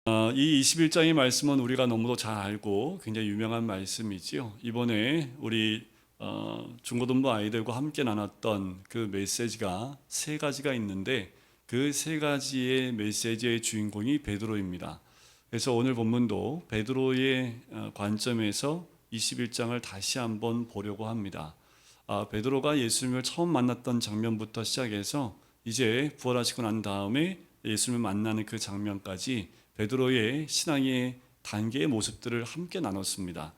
이 21장의 말씀은 우리가 너무도 잘 알고 굉장히 유명한 말씀이지요. 이번에 우리 중고등부 아이들과 함께 나눴던 그 메시지가 세 가지가 있는데 그 세 가지의 메시지의 주인공이 베드로입니다. 그래서 오늘 본문도 베드로의 관점에서 21장을 다시 한번 보려고 합니다. 베드로가 예수님을 처음 만났던 장면부터 시작해서 이제 부활하시고 난 다음에 예수님을 만나는 그 장면까지 베드로의 신앙의 단계의 모습들을 함께 나눴습니다.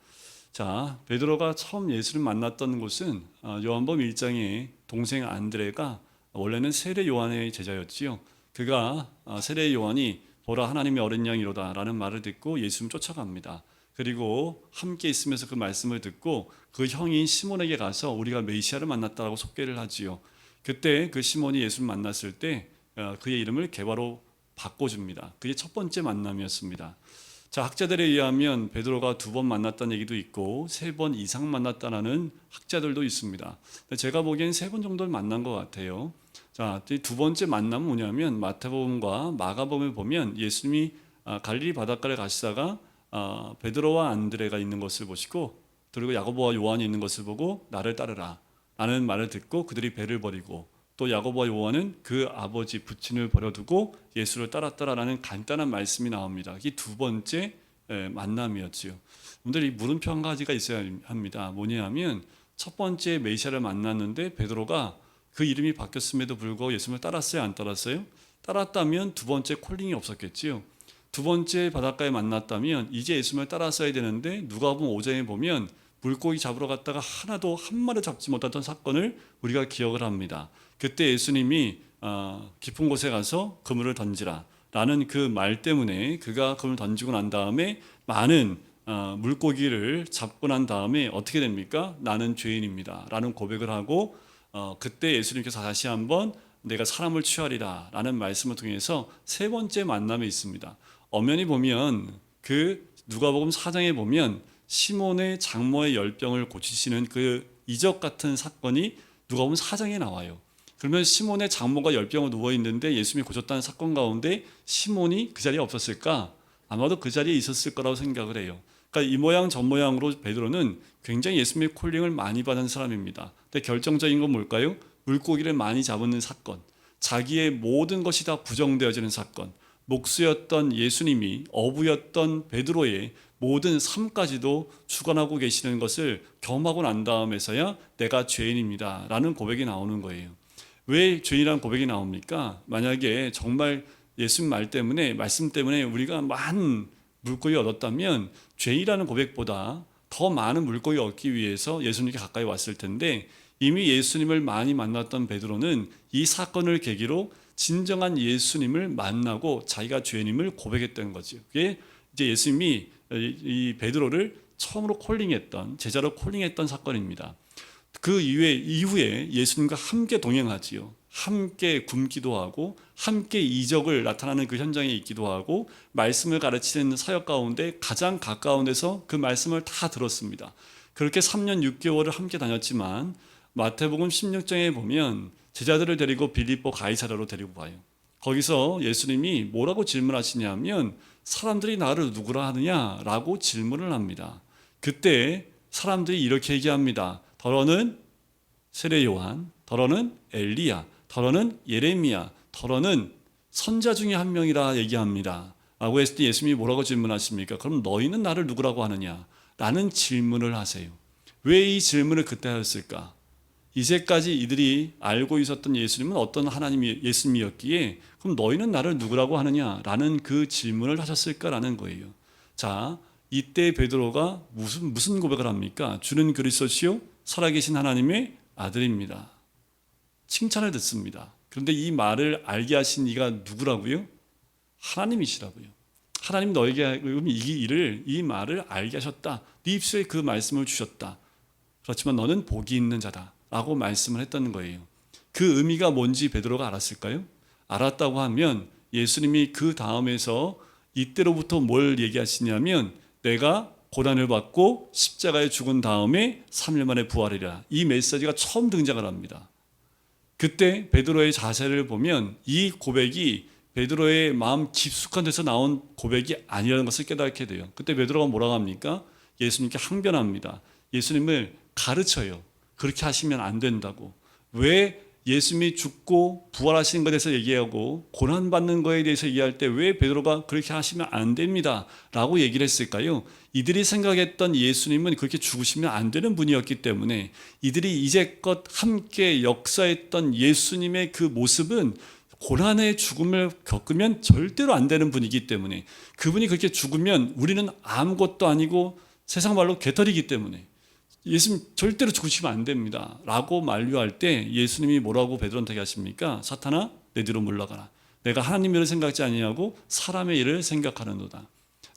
자, 베드로가 처음 예수를 만났던 곳은 요한복음 1장의 동생 안드레가 원래는 세례 요한의 제자였지요. 그가 세례 요한이 보라 하나님의 어린 양이로다 라는 말을 듣고 예수님 쫓아갑니다. 그리고 함께 있으면서 그 말씀을 듣고 그 형인 시몬에게 가서 우리가 메시아를 만났다고 소개를 하지요. 그때 그 시몬이 예수를 만났을 때 그의 이름을 게바로 바꿔줍니다. 그게 첫 번째 만남이었습니다. 자, 학자들에 의하면 베드로가 두 번 만났다는 얘기도 있고 세 번 이상 만났다는 학자들도 있습니다. 제가 보기엔 세 번 정도를 만난 것 같아요. 자, 두 번째 만남은 뭐냐면 마태복음과 마가복음을 보면 예수님이 갈릴리 바닷가를 가시다가 베드로와 안드레가 있는 것을 보시고 그리고 야고보와 요한이 있는 것을 보고 나를 따르라 라는 말을 듣고 그들이 배를 버리고 또 야고보와 요한은 그 아버지 부친을 버려두고 예수를 따랐다라는 간단한 말씀이 나옵니다. 이게 두 번째 만남이었지요. 오늘 이 물음표 한 가지가 있어야 합니다. 뭐냐면 첫 번째 메시아를 만났는데 베드로가 그 이름이 바뀌었음에도 불구하고 예수님을 따랐어요, 안 따랐어요? 따랐다면 두 번째 콜링이 없었겠지요. 두 번째 바닷가에 만났다면 이제 예수님을 따랐어야 되는데 누가복음 5장에 보면 물고기 잡으러 갔다가 하나도 한 마리 잡지 못했던 사건을 우리가 기억을 합니다. 그때 예수님이 깊은 곳에 가서 그물을 던지라 라는 그 말 때문에 그가 그물을 던지고 난 다음에 많은 물고기를 잡고 난 다음에 어떻게 됩니까? 나는 죄인입니다 라는 고백을 하고 그때 예수님께서 다시 한번 내가 사람을 취하리라 라는 말씀을 통해서 세 번째 만남이 있습니다. 엄연히 보면 그 누가복음 4장에 보면 시몬의 장모의 열병을 고치시는 그 이적 같은 사건이 누가복음 4장에 나와요. 그러면 시몬의 장모가 열병으로 누워있는데 예수님이 고쳤다는 사건 가운데 시몬이 그 자리에 없었을까? 아마도 그 자리에 있었을 거라고 생각을 해요. 그러니까 이 모양 저 모양으로 베드로는 굉장히 예수님의 콜링을 많이 받은 사람입니다. 근데 결정적인 건 뭘까요? 물고기를 많이 잡는 사건, 자기의 모든 것이 다 부정되어지는 사건, 목수였던 예수님이 어부였던 베드로의 모든 삶까지도 주관하고 계시는 것을 경험하고 난 다음에서야 내가 죄인입니다 라는 고백이 나오는 거예요. 왜 죄인이라는 고백이 나옵니까? 만약에 정말 예수님 말씀 때문에 우리가 많은 물고기를 얻었다면 죄인이라는 고백보다 더 많은 물고기를 얻기 위해서 예수님께 가까이 왔을 텐데 이미 예수님을 많이 만났던 베드로는 이 사건을 계기로 진정한 예수님을 만나고 자기가 죄인임을 고백했던 거죠. 그게 이제 예수님이 이 베드로를 처음으로 콜링했던 제자로 콜링했던 사건입니다. 그 이후에 예수님과 함께 동행하지요. 함께 굶기도 하고 함께 이적을 나타나는 그 현장에 있기도 하고 말씀을 가르치는 사역 가운데 가장 가까운 데서 그 말씀을 다 들었습니다. 그렇게 3년 6개월을 함께 다녔지만 마태복음 16장에 보면 제자들을 데리고 빌립보 가이사랴로 데리고 가요. 거기서 예수님이 뭐라고 질문하시냐면 사람들이 나를 누구라 하느냐라고 질문을 합니다. 그때 사람들이 이렇게 얘기합니다. 더러는 세례 요한, 더러는 엘리야, 더러는 예레미야, 더러는 선자 중에 한 명이라 얘기합니다. 라고 했을 때 예수님이 뭐라고 질문하십니까? 그럼 너희는 나를 누구라고 하느냐? 라는 질문을 하세요. 왜 이 질문을 그때 하였을까? 이제까지 이들이 알고 있었던 예수님은 어떤 예수님이었기에 그럼 너희는 나를 누구라고 하느냐라는 그 질문을 하셨을까라는 거예요. 자, 이때 베드로가 무슨 고백을 합니까? 주는 그리스도시요 살아계신 하나님의 아들입니다. 칭찬을 듣습니다. 그런데 이 말을 알게 하신 이가 누구라고요? 하나님이시라고요. 하나님 너에게 이 말을 알게 하셨다. 네 입술에 그 말씀을 주셨다. 그렇지만 너는 복이 있는 자다 라고 말씀을 했다는 거예요. 그 의미가 뭔지 베드로가 알았을까요? 알았다고 하면 예수님이 그 다음에서 이때로부터 뭘 얘기하시냐면 내가 고난을 받고 십자가에 죽은 다음에 3일 만에 부활이라 이 메시지가 처음 등장을 합니다. 그때 베드로의 자세를 보면 이 고백이 베드로의 마음 깊숙한 데서 나온 고백이 아니라는 것을 깨닫게 돼요. 그때 베드로가 뭐라고 합니까? 예수님께 항변합니다. 예수님을 가르쳐요. 그렇게 하시면 안 된다고. 왜 예수님이 죽고 부활하시는 것에 대해서 얘기하고 고난받는 것에 대해서 얘기할 때 왜 베드로가 그렇게 하시면 안 됩니다 라고 얘기를 했을까요? 이들이 생각했던 예수님은 그렇게 죽으시면 안 되는 분이었기 때문에, 이들이 이제껏 함께 역사했던 예수님의 그 모습은 고난의 죽음을 겪으면 절대로 안 되는 분이기 때문에, 그분이 그렇게 죽으면 우리는 아무것도 아니고 세상 말로 개털이기 때문에 예수님 절대로 죽으시면 안 됩니다 라고 만류할 때 예수님이 뭐라고 베드로한테 하십니까? 사탄아, 내 뒤로 물러가라. 내가 하나님 일을 생각지 아니하고 사람의 일을 생각하는도다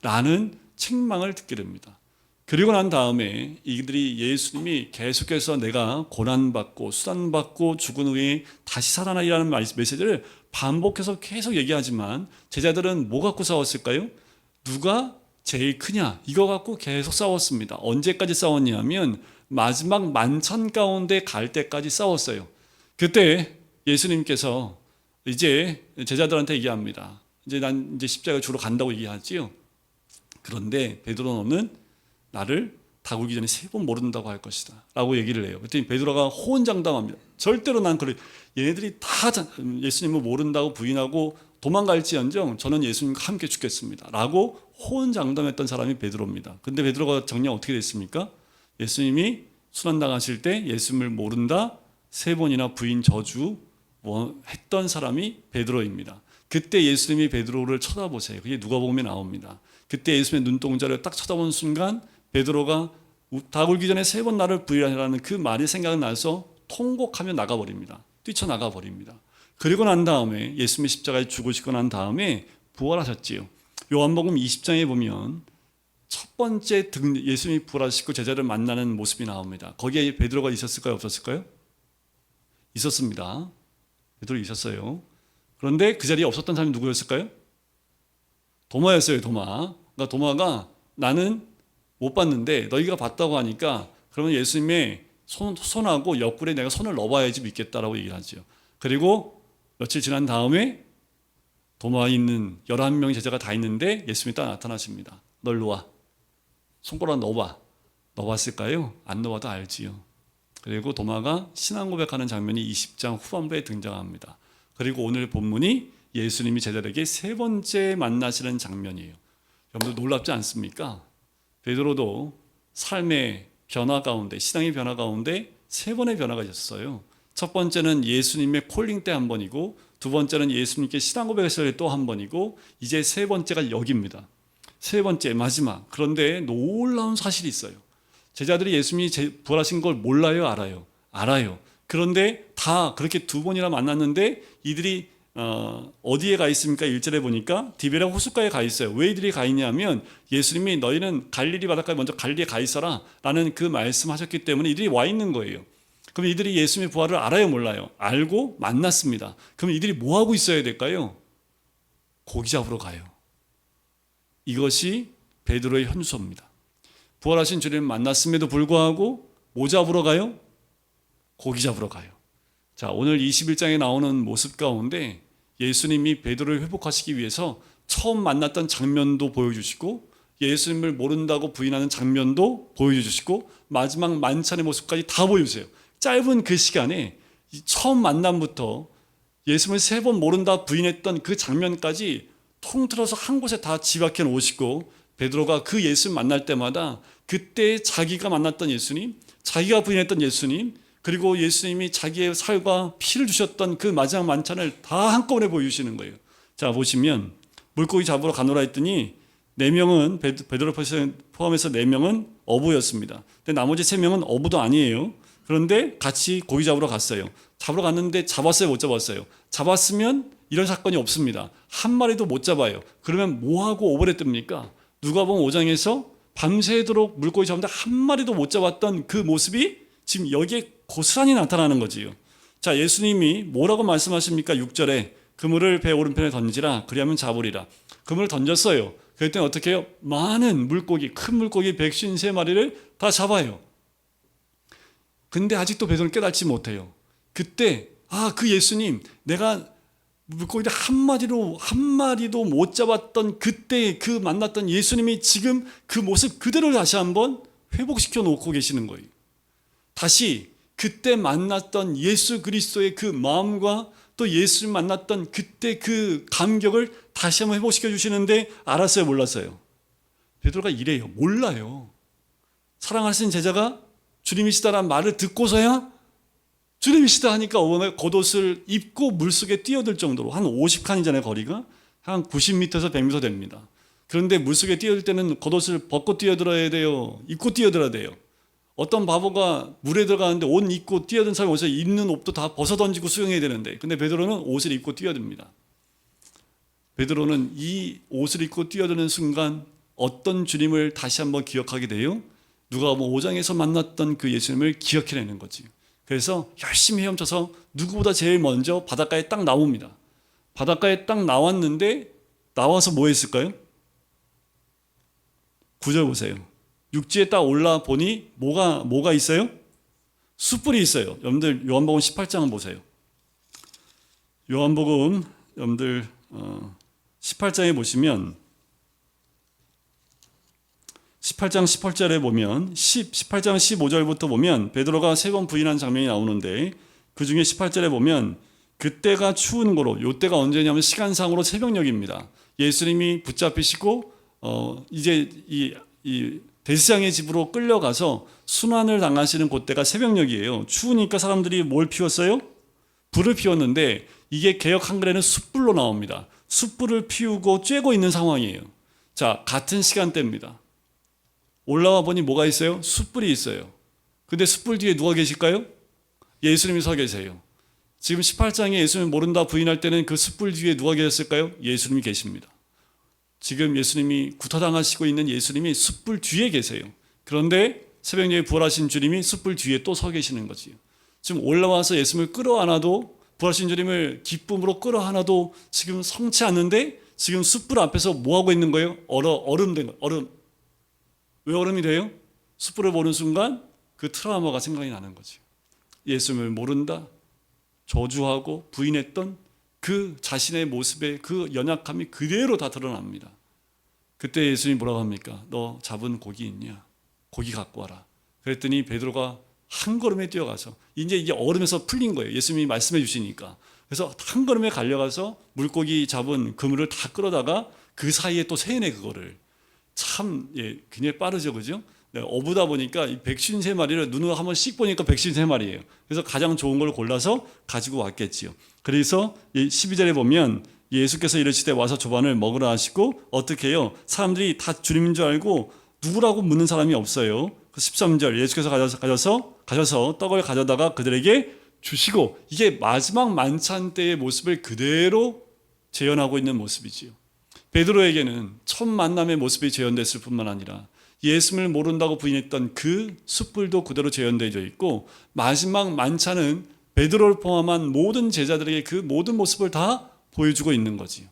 라는 책망을 듣게 됩니다. 그리고 난 다음에 이들이 예수님이 계속해서 내가 고난받고 수단받고 죽은 후에 다시 살아나리라는 메시지를 반복해서 계속 얘기하지만, 제자들은 뭐 갖고 싸웠을까요? 누가 제일 크냐, 이거 갖고 계속 싸웠습니다. 언제까지 싸웠냐면 마지막 만찬 가운데 갈 때까지 싸웠어요. 그때 예수님께서 이제 제자들한테 얘기합니다. 난 이제 십자가 주러 간다고 얘기하지요. 그런데 베드로, 너는 나를 다 굴기 전에 3번 모른다고 할 것이다 라고 얘기를 해요. 그랬더니 베드로가 호언장담합니다. 절대로 난 그래, 얘네들이 다 예수님을 모른다고 부인하고 도망갈지언정 저는 예수님과 함께 죽겠습니다 라고 호언장담했던 사람이 베드로입니다. 근데 베드로가 정녕 어떻게 됐습니까? 예수님이 순환당하실 때 예수님을 모른다 3번이나 부인 저주 했던 사람이 베드로입니다. 그때 예수님이 베드로를 쳐다보세요. 그게 누가복음에 나옵니다. 그때 예수님의 눈동자를 딱 쳐다본 순간 베드로가 다 굴기 전에 3번 나를 부인하라는 그 말이 생각나서 통곡하며 나가버립니다. 뛰쳐나가 버립니다. 그리고 난 다음에 예수님이 십자가에 죽으시고 난 다음에 부활하셨지요. 요한복음 20장에 보면 첫 번째 예수님이 부활하시고 제자를 만나는 모습이 나옵니다. 거기에 베드로가 있었을까요? 없었을까요? 있었습니다. 베드로 있었어요. 그런데 그 자리에 없었던 사람이 누구였을까요? 도마였어요. 도마. 그러니까 도마가 나는 못 봤는데 너희가 봤다고 하니까 그러면 예수님의 손하고 옆구리에 내가 손을 넣어봐야지 믿겠다라고 얘기를 하죠. 그리고 며칠 지난 다음에 도마에 있는 11명의 제자가 다 있는데 예수님이 딱 나타나십니다. 널 놓아. 손가락 넣어봐. 넣어봤을까요? 안 넣어봐도 알지요. 그리고 도마가 신앙 고백하는 장면이 20장 후반부에 등장합니다. 그리고 오늘 본문이 예수님이 제자들에게 3번째 만나시는 장면이에요. 여러분들 놀랍지 않습니까? 베드로도 삶의 변화 가운데, 신앙의 변화 가운데 3번의 변화가 있었어요. 첫 번째는 예수님의 콜링 때 한 번이고, 두 번째는 예수님께 신앙 고백했을 때 또 한 번이고, 이제 3번째가 여기입니다. 3번째, 마지막. 그런데 놀라운 사실이 있어요. 제자들이 예수님이 부활하신 걸 몰라요? 알아요? 알아요. 그런데 다 그렇게 2번이나 만났는데 이들이 어디에 가 있습니까? 1절에 보니까 디베랴 호숫가에 가 있어요. 왜 이들이 가 있냐면 예수님이 너희는 갈릴리 바닷가에 먼저 갈릴리에 가 있어라 라는 그 말씀하셨기 때문에 이들이 와 있는 거예요. 그럼 이들이 예수님의 부활을 알아요? 몰라요? 알고 만났습니다. 그럼 이들이 뭐 하고 있어야 될까요? 고기 잡으러 가요. 이것이 베드로의 현수입니다. 부활하신 주님 만났음에도 불구하고 뭐 잡으러 가요? 고기 잡으러 가요. 자, 오늘 21장에 나오는 모습 가운데 예수님이 베드로를 회복하시기 위해서 처음 만났던 장면도 보여주시고, 예수님을 모른다고 부인하는 장면도 보여주시고, 마지막 만찬의 모습까지 다 보여주세요. 짧은 그 시간에 처음 만남부터 예수님을 3번 모른다 부인했던 그 장면까지 통틀어서 한 곳에 다 집약해 놓으시고, 베드로가 그 예수님 만날 때마다 그때 자기가 만났던 예수님, 자기가 부인했던 예수님, 그리고 예수님이 자기의 살과 피를 주셨던 그 마지막 만찬을 다 한꺼번에 보여주시는 거예요. 자, 보시면 물고기 잡으러 가노라 했더니 4명은, 베드로 포함해서 4명은 어부였습니다. 근데 나머지 3명은 어부도 아니에요. 그런데 같이 고기 잡으러 갔어요. 잡으러 갔는데 잡았어요? 못 잡았어요? 잡았으면 이런 사건이 없습니다. 한 마리도 못 잡아요. 그러면 뭐하고 오버레 뜹니까? 누가복음 5장에서 밤새도록 물고기 잡는데 한 마리도 못 잡았던 그 모습이 지금 여기에 고스란히 나타나는 거지요. 자, 예수님이 뭐라고 말씀하십니까? 6절에 그물을 배 오른편에 던지라 그리하면 잡으리라. 그물을 던졌어요. 그랬더니 어떻게 해요? 많은 물고기, 큰 물고기 153마리를 다 잡아요. 근데 아직도 베드로는 깨닫지 못해요. 그때 그 예수님, 내가 물고기를 한 마리도 못 잡았던 그때 그 만났던 예수님이 지금 그 모습 그대로 다시 한번 회복시켜 놓고 계시는 거예요. 다시 그때 만났던 예수 그리스도의 그 마음과 또 예수님 만났던 그때 그 감격을 다시 한번 회복시켜 주시는데 알았어요, 몰랐어요? 베드로가 이래요. 몰라요. 사랑하시는 제자가 주님이시다라는 말을 듣고서야 주님이시다 하니까 겉옷을 입고 물속에 뛰어들 정도로 한 50칸이잖아요, 거리가. 한 90m에서 100m 됩니다. 그런데 물속에 뛰어들 때는 겉옷을 벗고 뛰어들어야 돼요? 입고 뛰어들어야 돼요? 어떤 바보가 물에 들어가는데 옷 입고 뛰어든 사람이 오셔서 입는 옷도 다 벗어던지고 수영해야 되는데, 근데 베드로는 옷을 입고 뛰어듭니다. 베드로는 이 옷을 입고 뛰어드는 순간 어떤 주님을 다시 한번 기억하게 돼요? 누가복음 5장에서 만났던 그 예수님을 기억해내는 거지. 그래서 열심히 헤엄쳐서 누구보다 제일 먼저 바닷가에 딱 나옵니다. 바닷가에 딱 나왔는데 나와서 뭐 했을까요? 9절 보세요. 육지에 딱 올라 보니 뭐가 있어요? 숯불이 있어요. 여러분들 요한복음 18장 보세요. 요한복음 여러분들 18장에 보시면 18장 18절에 보면 18장 15절부터 보면 베드로가 3번 부인한 장면이 나오는데 그 중에 18절에 보면 그때가 추운 거로, 요때가 언제냐면 시간상으로 새벽녘입니다. 예수님이 붙잡히시고 이제 이 대제사장의 집으로 끌려가서 순환을 당하시는 그때가 새벽녘이에요. 추우니까 사람들이 뭘 피웠어요? 불을 피웠는데 이게 개역 한글에는 숯불로 나옵니다. 숯불을 피우고 쬐고 있는 상황이에요. 자, 같은 시간대입니다. 올라와 보니 뭐가 있어요? 숯불이 있어요. 근데 숯불 뒤에 누가 계실까요? 예수님이 서 계세요. 지금 18장에 예수님 모른다 부인할 때는 그 숯불 뒤에 누가 계셨을까요? 예수님이 계십니다. 지금 예수님이 구타당하시고 있는 예수님이 숯불 뒤에 계세요. 그런데 새벽녘에 부활하신 주님이 숯불 뒤에 또 서 계시는 거지요. 지금 올라와서 예수님을 끌어안아도, 부활하신 주님을 기쁨으로 끌어안아도 지금 성치 않는데 지금 숯불 앞에서 뭐 하고 있는 거예요? 얼음 된 거, 얼음. 왜 얼음이 돼요? 숯불을 보는 순간 그 트라우마가 생각이 나는 거죠. 예수님을 모른다, 저주하고 부인했던 그 자신의 모습의 그 연약함이 그대로 다 드러납니다. 그때 예수님이 뭐라고 합니까? 너 잡은 고기 있냐? 고기 갖고 와라. 그랬더니 베드로가 한 걸음에 뛰어가서, 이제 얼음에서 풀린 거예요. 예수님이 말씀해 주시니까. 그래서 한 걸음에 달려가서 물고기 잡은 그물을 다 끌어다가 그 사이에 또 세네, 그거를. 참, 굉장히 빠르죠, 그죠? 어부다 보니까 153마리를 눈으로 한번 씩 보니까 153마리예요. 그래서 가장 좋은 걸 골라서 가지고 왔겠지요. 그래서 12절에 보면 예수께서 이르시되 와서 조반을 먹으라 하시고 어떻게 해요? 사람들이 다 주님인 줄 알고 누구라고 묻는 사람이 없어요. 13절 예수께서 가셔서 떡을 가져다가 그들에게 주시고, 이게 마지막 만찬 때의 모습을 그대로 재현하고 있는 모습이지요. 베드로에게는 첫 만남의 모습이 재현됐을 뿐만 아니라 예수님을 모른다고 부인했던 그 숯불도 그대로 재현되어 있고, 마지막 만찬은 베드로를 포함한 모든 제자들에게 그 모든 모습을 다 보여주고 있는 거지요.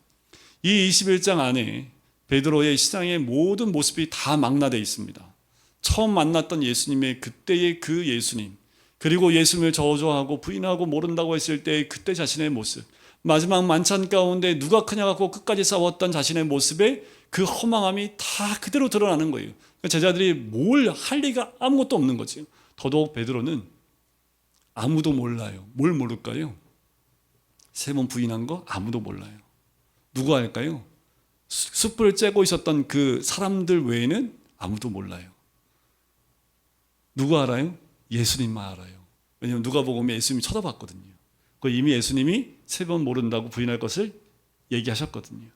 이 21장 안에 베드로의 신앙의 모든 모습이 다 망라되어 있습니다. 처음 만났던 예수님의 그때의 그 예수님, 그리고 예수님을 저주하고 부인하고 모른다고 했을 때의 그때 자신의 모습, 마지막 만찬 가운데 누가 크냐 갖고 끝까지 싸웠던 자신의 모습에 그 허망함이 다 그대로 드러나는 거예요. 제자들이 뭘 할 리가 아무것도 없는 거죠. 더더욱 베드로는 아무도 몰라요. 뭘 모를까요? 3번 부인한 거 아무도 몰라요. 누가 알까요? 숯불을 쬐고 있었던 그 사람들 외에는 아무도 몰라요. 누가 알아요? 예수님만 알아요. 왜냐하면 누가복음에 예수님이 쳐다봤거든요. 이미 예수님이 3번 모른다고 부인할 것을 얘기하셨거든요.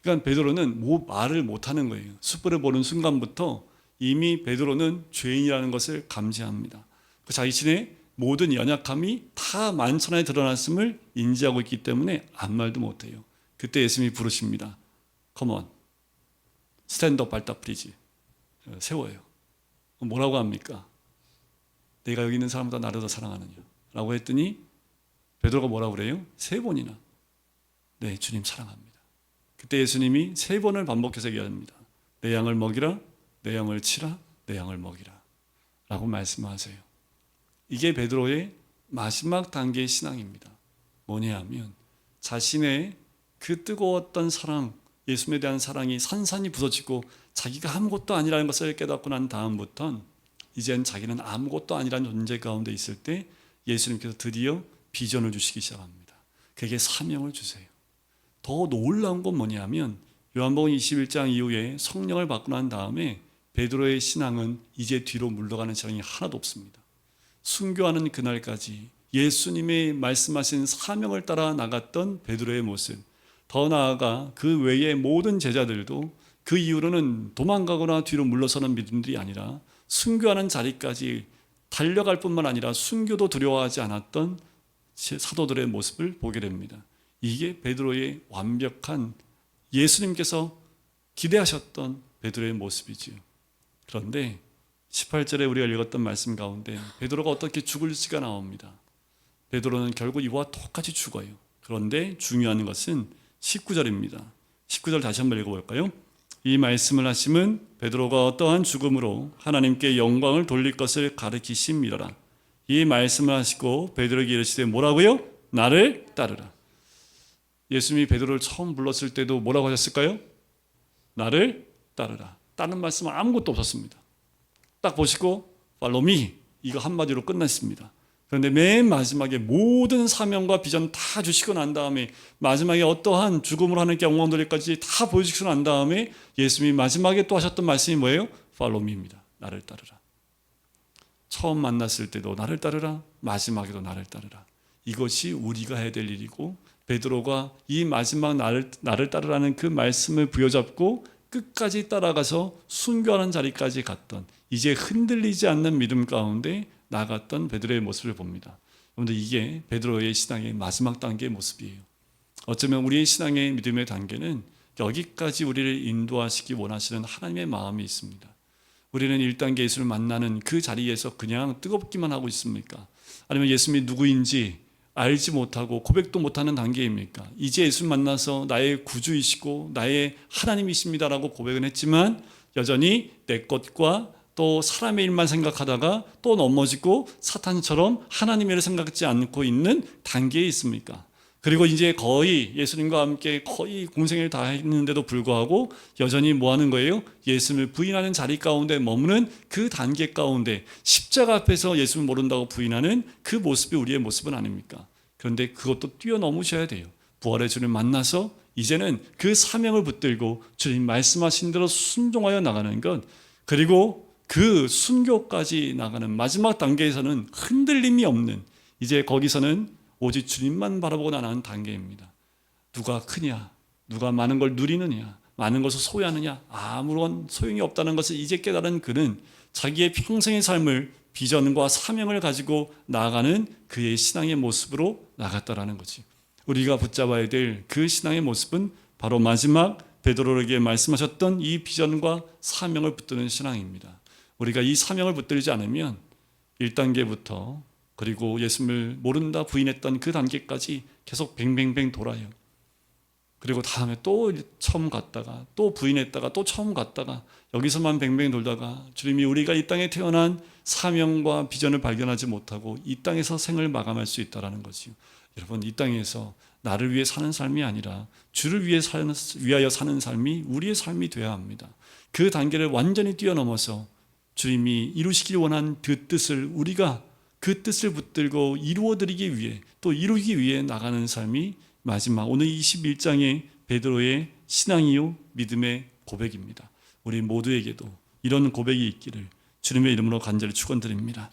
그러니까 베드로는 말을 못하는 거예요. 숯불을 보는 순간부터 이미 베드로는 죄인이라는 것을 감지합니다. 자신의 모든 연약함이 다 만천하에 드러났음을 인지하고 있기 때문에 아무 말도 못해요. 그때 예수님이 부르십니다. Come on, stand up, 발딱 프리지. 세워요. 뭐라고 합니까? 내가 여기 있는 사람보다 나를 더 사랑하느냐 라고 했더니 베드로가 뭐라고 그래요? 3번이나 네, 주님 사랑합니다. 그때 예수님이 3번을 반복해서 얘기합니다. 내 양을 먹이라, 내 양을 치라, 내 양을 먹이라 라고 말씀하세요. 이게 베드로의 마지막 단계의 신앙입니다. 뭐냐 하면 자신의 그 뜨거웠던 사랑, 예수님에 대한 사랑이 산산이 부서지고 자기가 아무것도 아니라는 것을 깨닫고 난 다음부터는 이젠 자기는 아무것도 아니라는 존재 가운데 있을 때 예수님께서 드디어 비전을 주시기 시작합니다. 그에게 사명을 주세요. 더 놀라운 건 뭐냐면 요한복음 21장 이후에 성령을 받고 난 다음에 베드로의 신앙은 이제 뒤로 물러가는 시간이 하나도 없습니다. 순교하는 그날까지 예수님이 말씀하신 사명을 따라 나갔던 베드로의 모습, 더 나아가 그 외의 모든 제자들도 그 이후로는 도망가거나 뒤로 물러서는 믿음들이 아니라 순교하는 자리까지 달려갈 뿐만 아니라 순교도 두려워하지 않았던 사도들의 모습을 보게 됩니다. 이게 베드로의 완벽한 예수님께서 기대하셨던 베드로의 모습이지요. 그런데 18절에 우리가 읽었던 말씀 가운데 베드로가 어떻게 죽을지가 나옵니다. 베드로는 결국 이와 똑같이 죽어요. 그런데 중요한 것은 19절입니다. 19절 다시 한번 읽어볼까요? 이 말씀을 하심은 베드로가 어떠한 죽음으로 하나님께 영광을 돌릴 것을 가르치심이라. 이 말씀을 하시고 베드로에게 이르시되 뭐라고요? 나를 따르라. 예수님이 베드로를 처음 불렀을 때도 뭐라고 하셨을까요? 나를 따르라. 다른 말씀은 아무것도 없었습니다. 딱 보시고 follow me 이거 한마디로 끝났습니다. 그런데 맨 마지막에 모든 사명과 비전 다 주시고 난 다음에 마지막에 어떠한 죽음으로 하나님께 영광 돌릴까지 다 보여주시고 난 다음에 예수님이 마지막에 또 하셨던 말씀이 뭐예요? follow me입니다. 나를 따르라. 처음 만났을 때도 나를 따르라. 마지막에도 나를 따르라. 이것이 우리가 해야 될 일이고 베드로가 이 마지막 나를 따르라는 그 말씀을 부여잡고 끝까지 따라가서 순교하는 자리까지 갔던 이제 흔들리지 않는 믿음 가운데 나갔던 베드로의 모습을 봅니다. 그런데 이게 베드로의 신앙의 마지막 단계의 모습이에요. 어쩌면 우리의 신앙의 믿음의 단계는 여기까지 우리를 인도하시기 원하시는 하나님의 마음이 있습니다. 우리는 1단계 예수를 만나는 그 자리에서 그냥 뜨겁기만 하고 있습니까? 아니면 예수님이 누구인지 알지 못하고 고백도 못하는 단계입니까? 이제 예수 만나서 나의 구주이시고 나의 하나님이십니다라고 고백은 했지만 여전히 내 것과 또 사람의 일만 생각하다가 또 넘어지고 사탄처럼 하나님의 일을 생각하지 않고 있는 단계에 있습니까? 그리고 이제 거의 예수님과 함께 거의 공생애를 다 했는데도 불구하고 여전히 뭐 하는 거예요? 예수님을 부인하는 자리 가운데 머무는 그 단계 가운데 십자가 앞에서 예수를 모른다고 부인하는 그 모습이 우리의 모습은 아닙니까? 그런데 그것도 뛰어넘으셔야 돼요. 부활의 주를 만나서 이제는 그 사명을 붙들고 주님 말씀하신 대로 순종하여 나가는 것, 그리고 그 순교까지 나가는 마지막 단계에서는 흔들림이 없는, 이제 거기서는 오직 주님만 바라보고 나가는 단계입니다. 누가 크냐, 누가 많은 걸 누리느냐, 많은 것을 소유하느냐, 아무런 소용이 없다는 것을 이제 깨달은 그는 자기의 평생의 삶을 비전과 사명을 가지고 나아가는 그의 신앙의 모습으로 나갔다라는 거지. 우리가 붙잡아야 될 그 신앙의 모습은 바로 마지막 베드로에게 말씀하셨던 이 비전과 사명을 붙드는 신앙입니다. 우리가 이 사명을 붙들지 않으면 1단계부터 그리고 예수님을 모른다 부인했던 그 단계까지 계속 뱅뱅뱅 돌아요. 그리고 다음에 또 처음 갔다가 또 부인했다가 또 처음 갔다가 여기서만 뱅뱅 돌다가 주님이 우리가 이 땅에 태어난 사명과 비전을 발견하지 못하고 이 땅에서 생을 마감할 수 있다는 거지요. 여러분, 이 땅에서 나를 위해 사는 삶이 아니라 주를 위하여 사는 삶이 우리의 삶이 되어야 합니다. 그 단계를 완전히 뛰어넘어서 주님이 이루시길 원한 그 뜻을 우리가 그 뜻을 붙들고 이루어드리기 위해 또 이루기 위해 나가는 삶이 마지막 오늘 21장의 베드로의 신앙이요 믿음의 고백입니다. 우리 모두에게도 이런 고백이 있기를 주님의 이름으로 간절히 축원드립니다.